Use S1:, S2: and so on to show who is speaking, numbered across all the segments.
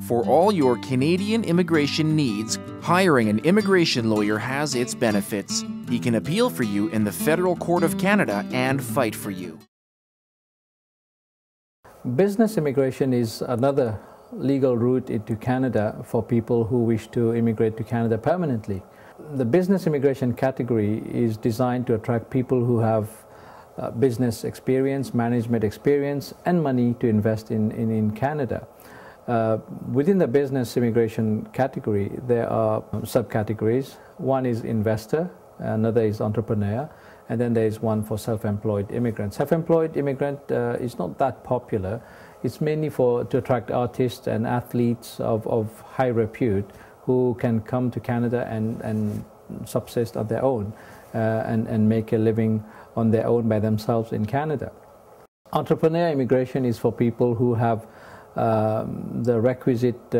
S1: For all your Canadian immigration needs, hiring an immigration lawyer has its benefits. He can appeal for you in the Federal Court of Canada and fight for you.
S2: Business immigration is another legal route into Canada for people who wish to immigrate to Canada permanently. The business immigration category is designed to attract people who have business experience, management experience, and money to invest in Canada. Within the business immigration category, there are subcategories. One is investor, another is entrepreneur, and then there is one for self-employed immigrant. Self-employed immigrant is not that popular. It's mainly to attract artists and athletes of high repute who can come to Canada and subsist on their own and make a living on their own by themselves in Canada. Entrepreneur immigration is for people who have the requisite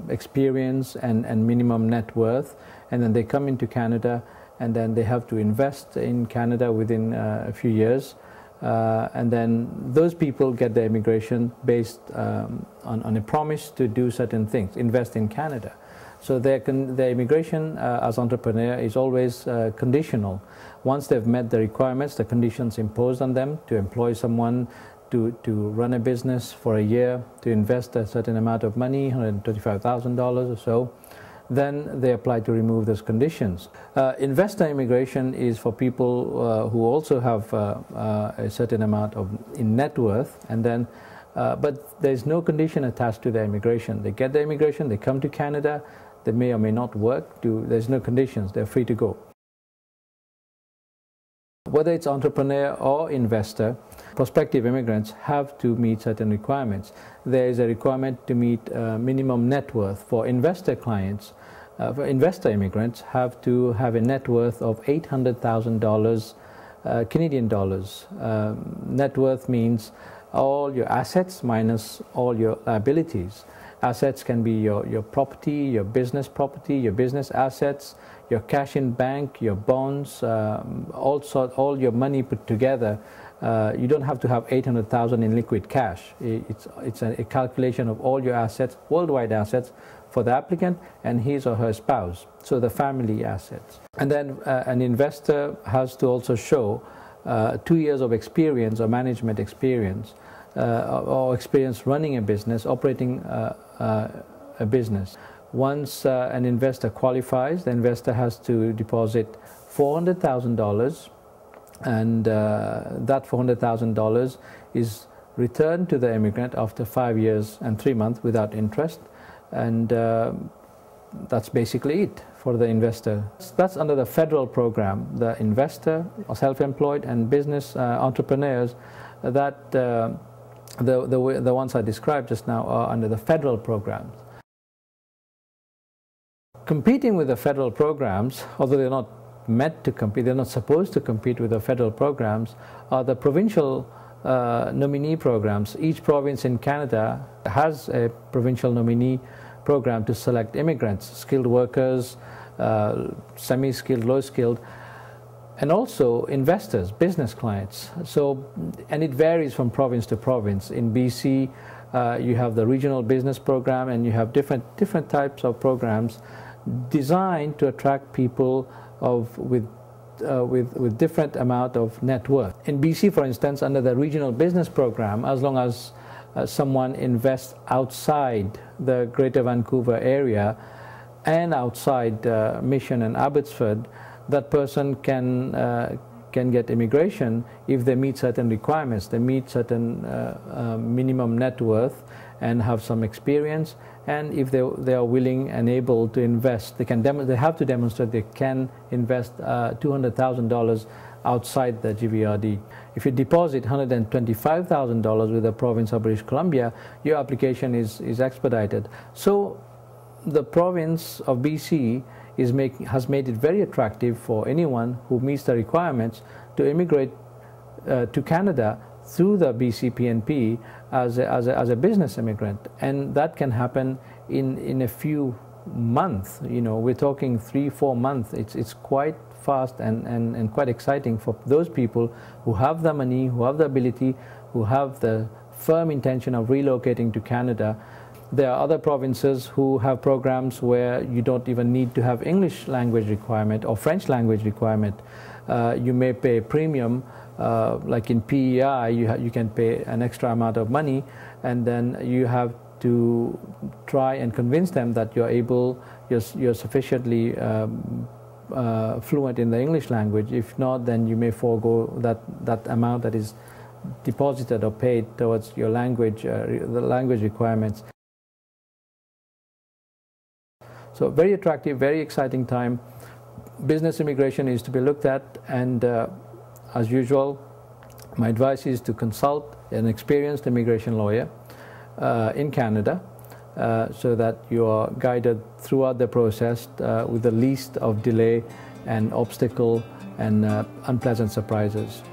S2: experience and minimum net worth, and then they come into Canada and then they have to invest in Canada within a few years, and then those people get their immigration based on a promise to do certain things, invest in Canada. So their immigration as entrepreneur is always conditional. Once they've met the requirements, the conditions imposed on them to employ someone, to run a business for a year, to invest a certain amount of money, $125,000 or so, then they apply to remove those conditions. Investor immigration is for people who also have a certain amount in net worth, and then but there's no condition attached to their immigration. They get their immigration, they come to Canada, they may or may not work, there's no conditions, they're free to go. Whether it's entrepreneur or investor, prospective immigrants have to meet certain requirements. There is a requirement to meet minimum net worth. For investor clients, for investor immigrants have to have a net worth of $800,000 Canadian dollars. Net worth means all your assets minus all your liabilities. Assets can be your property, your business assets, your cash in bank, your bonds, all your money put together. You don't have to have $800,000 in liquid cash. It's a calculation of all your assets, worldwide assets, for the applicant and his or her spouse, so the family assets. And then an investor has to also show 2 years of experience or management experience, or experience running a business, operating a business. Once an investor qualifies, the investor has to deposit $400,000, and that $400,000 is returned to the immigrant after 5 years and 3 months without interest, and that's basically it for the investor. That's under the federal program. The investor, or self-employed, and business entrepreneurs, that the ones I described just now are under the federal programs. Competing with the federal programs, although they're not meant to compete, they're not supposed to compete with the federal programs, are the provincial nominee programs. Each province in Canada has a provincial nominee program to select immigrants, skilled workers, semi-skilled, low-skilled, and also investors, business clients. So, and it varies from province to province. In BC, you have the regional business program, and you have different types of programs designed to attract people with different amount of net worth. In BC, for instance, under the regional business program, as long as someone invests outside the Greater Vancouver area and outside Mission and Abbotsford, that person can get immigration if they meet certain requirements. They meet certain minimum net worth and have some experience, and if they are willing and able to invest, they have to demonstrate they can invest $200,000 outside the GVRD. If you deposit $125,000 with the province of British Columbia, your application is expedited. So the province of BC has made it very attractive for anyone who meets the requirements to immigrate to Canada through the BC PNP as a business immigrant, and that can happen in a few months. You know, we're talking 3-4 months. It's quite fast and quite exciting for those people who have the money, who have the ability, who have the firm intention of relocating to Canada. There are other provinces who have programs where you don't even need to have English language requirement or French language requirement. You may pay premium, like in PEI, you can pay an extra amount of money, and then you have to try and convince them that you're sufficiently fluent in the English language. If not, then you may forego that amount that is deposited or paid towards your language, the language requirements. So very attractive, very exciting time. Business immigration is to be looked at, and as usual, my advice is to consult an experienced immigration lawyer in Canada so that you are guided throughout the process with the least of delay and obstacle and unpleasant surprises.